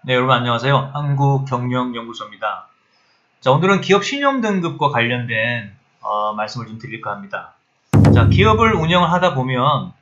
네, 여러분 안녕하세요. 한국경영연구소입니다. 자, 오늘은 기업 신용등급과 관련된 말씀을 좀 드릴까 합니다. 자, 기업을 운영을 하다 보면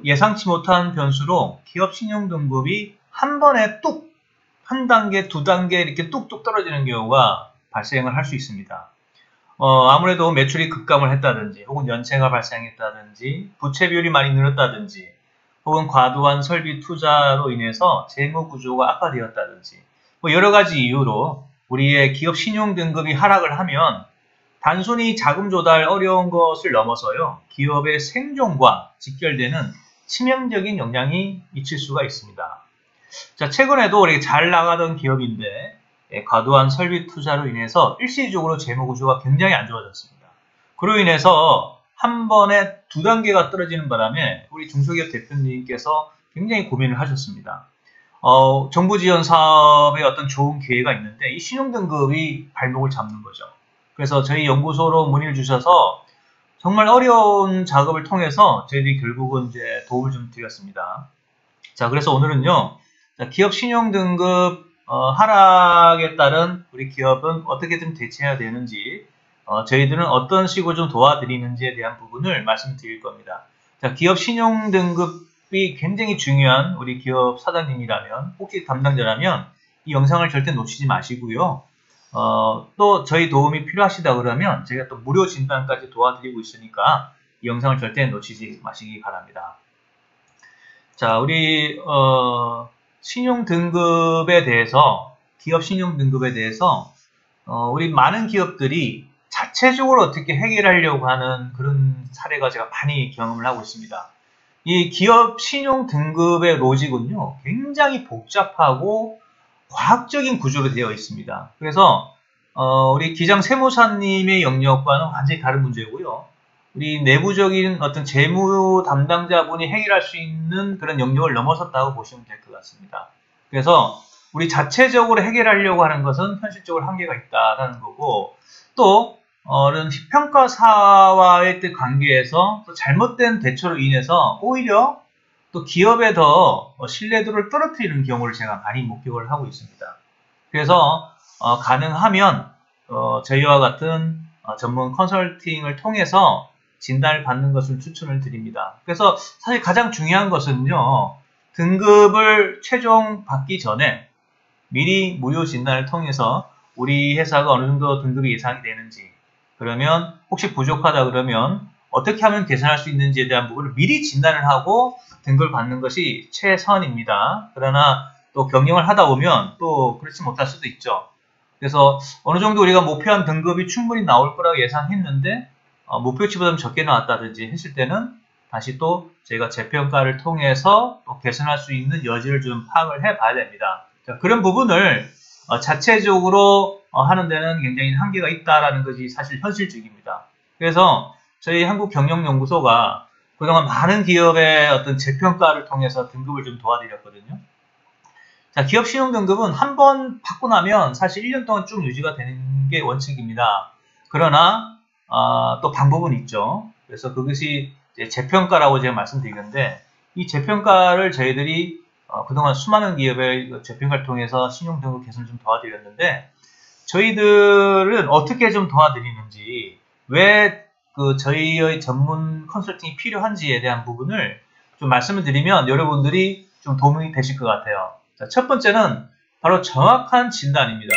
예상치 못한 변수로 기업 신용등급이 한 번에 뚝, 한 단계, 두 단계 이렇게 뚝뚝 떨어지는 경우가 발생을 할 수 있습니다. 아무래도 매출이 급감을 했다든지, 혹은 연체가 발생했다든지, 부채 비율이 많이 늘었다든지, 혹은 과도한 설비 투자로 인해서 재무 구조가 악화되었다든지 여러 가지 이유로 우리의 기업 신용 등급이 하락을 하면 단순히 자금 조달 어려운 것을 넘어서요, 기업의 생존과 직결되는 치명적인 영향이 미칠 수가 있습니다. 자, 최근에도 우리 잘 나가던 기업인데 과도한 설비 투자로 인해서 일시적으로 재무 구조가 굉장히 안 좋아졌습니다. 그로 인해서 한 번에 두 단계가 떨어지는 바람에 우리 중소기업 대표님께서 굉장히 고민을 하셨습니다. 정부 지원 사업에 어떤 좋은 기회가 있는데 이 신용등급이 발목을 잡는 거죠. 그래서 저희 연구소로 문의를 주셔서 정말 어려운 작업을 통해서 저희들이 결국은 이제 도움을 좀 드렸습니다. 자, 그래서 오늘은요, 기업 신용등급 하락에 따른 우리 기업은 어떻게 좀 대처해야 되는지, 저희들은 어떤 식으로 좀 도와드리는지에 대한 부분을 말씀드릴 겁니다. 자, 기업 신용 등급이 굉장히 중요한 우리 기업 사장님이라면, 혹시 담당자라면 이 영상을 절대 놓치지 마시고요. 또 저희 도움이 필요하시다 그러면 저희가 또 무료 진단까지 도와드리고 있으니까 이 영상을 절대 놓치지 마시기 바랍니다. 자, 우리 신용 등급에 대해서, 기업 신용 등급에 대해서 우리 많은 기업들이 자체적으로 어떻게 해결하려고 하는 그런 사례가 제가 많이 경험을 하고 있습니다. 이 기업 신용 등급의 로직은요, 굉장히 복잡하고 과학적인 구조로 되어 있습니다. 그래서 우리 기장 세무사님의 영역과는 완전히 다른 문제고요. 우리 내부적인 어떤 재무 담당자분이 해결할 수 있는 그런 영역을 넘어섰다고 보시면 될 것 같습니다. 그래서 우리 자체적으로 해결하려고 하는 것은 현실적으로 한계가 있다라는 거고, 또 이런 평가사와의 관계에서 또 잘못된 대처로 인해서 오히려 또 기업에 더 신뢰도를 떨어뜨리는 경우를 제가 많이 목격을 하고 있습니다. 그래서 가능하면 저희와 같은 전문 컨설팅을 통해서 진단을 받는 것을 추천을 드립니다. 그래서 사실 가장 중요한 것은요, 등급을 최종 받기 전에 미리 무료 진단을 통해서 우리 회사가 어느 정도 등급이 예상이 되는지, 그러면 혹시 부족하다 그러면 어떻게 하면 개선할 수 있는지에 대한 부분을 미리 진단을 하고 등급을 받는 것이 최선입니다. 그러나 또 경영을 하다 보면 또 그렇지 못할 수도 있죠. 그래서 어느 정도 우리가 목표한 등급이 충분히 나올 거라고 예상했는데 목표치보다 적게 나왔다든지 했을 때는 다시 또 저희가 재평가를 통해서 또 개선할 수 있는 여지를 좀 파악을 해 봐야 됩니다. 자, 그런 부분을 자체적으로 하는 데는 굉장히 한계가 있다라는 것이 사실 현실적입니다. 그래서 저희 한국경영연구소가 그동안 많은 기업의 어떤 재평가를 통해서 등급을 좀 도와드렸거든요. 자, 기업 신용등급은 한 번 받고 나면 사실 1년 동안 쭉 유지가 되는 게 원칙입니다. 그러나 또 방법은 있죠. 그래서 그것이 이제 재평가라고 제가 말씀드리는데, 이 재평가를 저희들이 그동안 수많은 기업의 재평가를 통해서 신용등급 개선을 좀 도와드렸는데, 저희들은 어떻게 좀 도와드리는지, 왜 저희의 전문 컨설팅이 필요한지에 대한 부분을 좀 말씀을 드리면 여러분들이 좀 도움이 되실 것 같아요. 자, 첫 번째는 바로 정확한 진단입니다.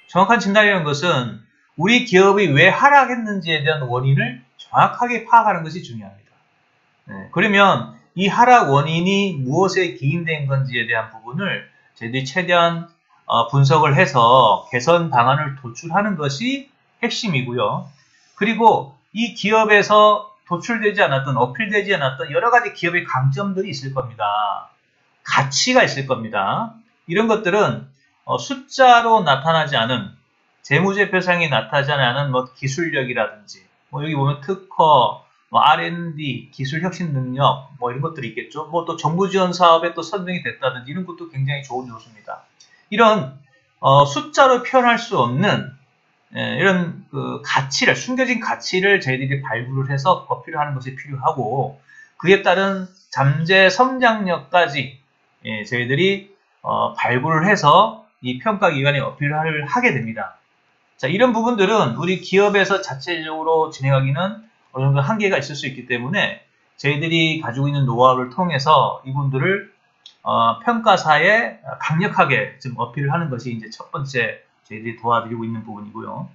정확한 진단이라는 것은 우리 기업이 왜 하락했는지에 대한 원인을 정확하게 파악하는 것이 중요합니다. 네, 그러면 이 하락 원인이 무엇에 기인된 건지에 대한 부분을 저희들이 최대한 분석을 해서 개선 방안을 도출하는 것이 핵심이고요. 그리고 이 기업에서 도출되지 않았던, 어필되지 않았던 여러 가지 기업의 강점들이 있을 겁니다. 가치가 있을 겁니다. 이런 것들은 숫자로 나타나지 않은, 재무제표상에 나타나지 않은 기술력이라든지, 여기 보면 특허, R&D, 기술 혁신 능력, 이런 것들이 있겠죠. 또 정부 지원 사업에 또 선정이 됐다든지 이런 것도 굉장히 좋은 요소입니다. 이런 숫자로 표현할 수 없는 이런 가치를, 숨겨진 가치를 저희들이 발굴을 해서 어필을 하는 것이 필요하고, 그에 따른 잠재 성장력까지 저희들이 발굴을 해서 이 평가기관에 어필을 하게 됩니다. 자, 이런 부분들은 우리 기업에서 자체적으로 진행하기는 어느 정도 한계가 있을 수 있기 때문에 저희들이 가지고 있는 노하우를 통해서 이분들을 평가사에 강력하게 좀 어필을 하는 것이 이제 첫 번째 저희들이 도와드리고 있는 부분이고요.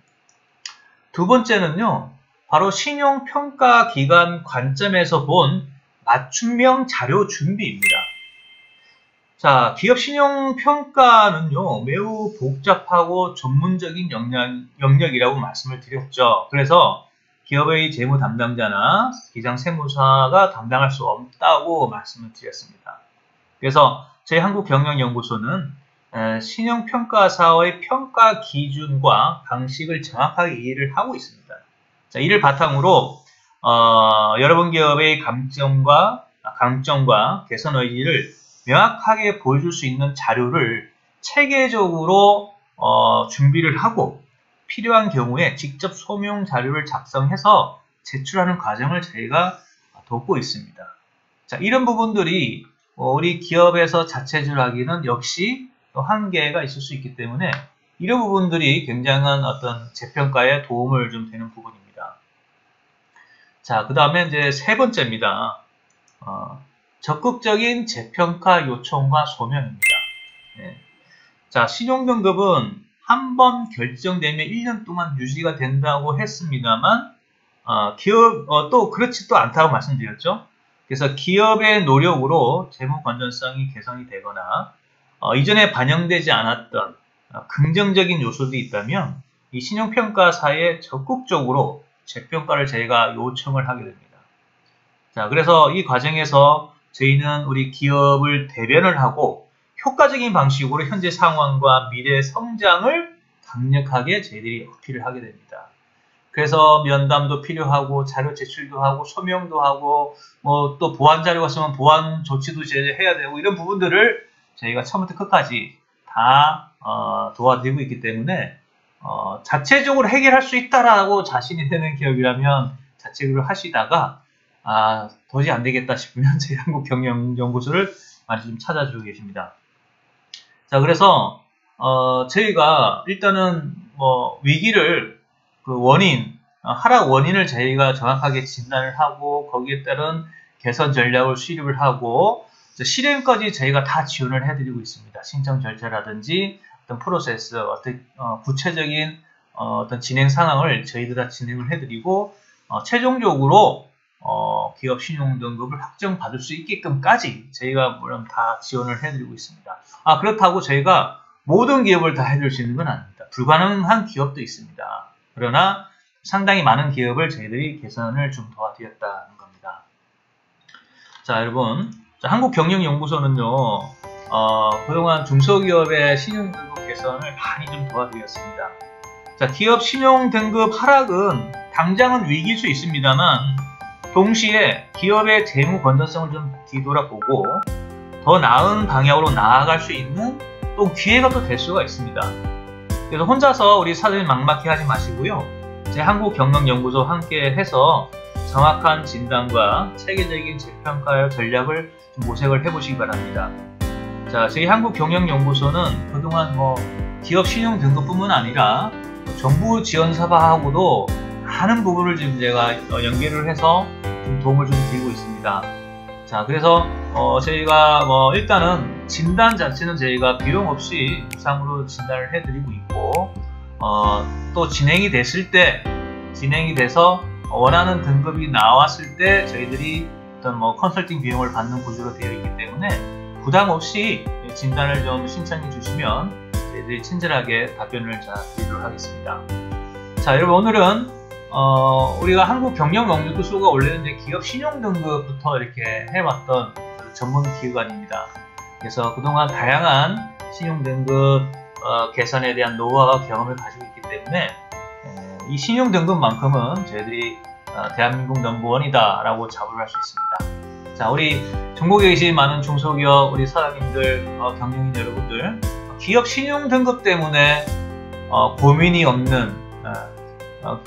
두 번째는요, 바로 신용평가기관 관점에서 본 맞춤형 자료 준비입니다. 자, 기업 신용평가는요, 매우 복잡하고 전문적인 영역이라고 말씀을 드렸죠. 그래서 기업의 재무 담당자나 기장 세무사가 담당할 수 없다고 말씀을 드렸습니다. 그래서 저희 한국경영연구소는 신용평가사의 평가 기준과 방식을 정확하게 이해를 하고 있습니다. 자, 이를 바탕으로 여러분 기업의 강점과 개선 의지를 명확하게 보여줄 수 있는 자료를 체계적으로 준비를 하고 필요한 경우에 직접 소명 자료를 작성해서 제출하는 과정을 저희가 돕고 있습니다. 자, 이런 부분들이 우리 기업에서 자체적으로 하기는 역시 또 한계가 있을 수 있기 때문에 이런 부분들이 굉장한 어떤 재평가에 도움을 좀 되는 부분입니다. 자, 그 다음에 이제 세 번째입니다. 적극적인 재평가 요청과 소명입니다. 네. 자, 신용등급은 한 번 결정되면 1년 동안 유지가 된다고 했습니다만 또 그렇지 또 않다고 말씀드렸죠. 그래서 기업의 노력으로 재무 건전성이 개선이 되거나 이전에 반영되지 않았던 긍정적인 요소들이 있다면 이 신용평가사에 적극적으로 재평가를 저희가 요청을 하게 됩니다. 자, 그래서 이 과정에서 저희는 우리 기업을 대변을 하고 효과적인 방식으로 현재 상황과 미래 성장을 강력하게 저희들이 어필을 하게 됩니다. 그래서 면담도 필요하고 자료 제출도 하고 소명도 하고 또 보완 자료가 있으면 보완 조치도 해야 되고 이런 부분들을 저희가 처음부터 끝까지 다 도와드리고 있기 때문에 자체적으로 해결할 수 있다라고 자신이 되는 기업이라면 자체적으로 하시다가 도저히 안 되겠다 싶으면 저희 한국경영연구소를 많이 좀 찾아주고 계십니다. 자, 그래서 저희가 일단은 위기를 하락 원인을 저희가 정확하게 진단을 하고 거기에 따른 개선 전략을 수립을 하고 실행까지 저희가 다 지원을 해드리고 있습니다. 신청 절차라든지 어떤 프로세스, 어떤 구체적인 어떤 진행 상황을 저희들 다 진행을 해드리고 최종적으로 기업 신용 등급을 확정받을 수 있게끔까지 저희가 물론 다 지원을 해드리고 있습니다. 그렇다고 저희가 모든 기업을 다 해드릴 수 있는 건 아닙니다. 불가능한 기업도 있습니다. 그러나 상당히 많은 기업을 저희들이 개선을 좀 도와드렸다는 겁니다. 자, 여러분, 한국경영연구소는요, 그동안 중소기업의 신용등급 개선을 많이 좀 도와드렸습니다. 자, 기업 신용등급 하락은 당장은 위기일 수 있습니다만 동시에 기업의 재무 건전성을 좀 뒤돌아보고 더 나은 방향으로 나아갈 수 있는 또 기회가 또 될 수가 있습니다. 그래서 혼자서 우리 사장님 막막해 하지 마시고요. 제 한국경영연구소 함께 해서 정확한 진단과 체계적인 재평가 전략을 좀 모색을 해보시기 바랍니다. 자, 저희 한국경영연구소는 그동안 기업 신용 등급뿐만 아니라 정부 지원사업하고도 많은 부분을 지금 제가 연계를 해서 좀 도움을 좀 드리고 있습니다. 자, 그래서 저희가 일단은 진단 자체는 저희가 비용 없이 무상으로 진단을 해드리고 있고 또 진행이 돼서 원하는 등급이 나왔을 때 저희들이 어떤 컨설팅 비용을 받는 구조로 되어 있기 때문에 부담 없이 진단을 좀 신청해 주시면 저희들이 친절하게 답변을 드리도록 하겠습니다. 자, 여러분, 오늘은 우리가 한국경영연구소가 원래는 이제 기업 신용등급부터 이렇게 해왔던 전문 기관입니다. 그래서 그동안 다양한 신용등급 개선에 대한 노하우와 경험을 가지고 있기 때문에 이 신용등급만큼은 저희들이 대한민국 넘버원이다 라고 자부를 할 수 있습니다. 자, 우리 전국에 계신 많은 중소기업 우리 사장님들, 경영인 여러분들, 기업 신용등급 때문에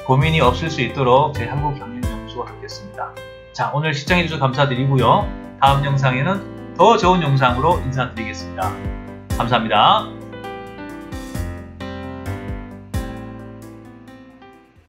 고민이 없을 수 있도록 저희 한국경영연구소가 하겠습니다. 자, 오늘 시청해주셔서 감사드리고요. 다음 영상에는 더 좋은 영상으로 인사드리겠습니다. 감사합니다.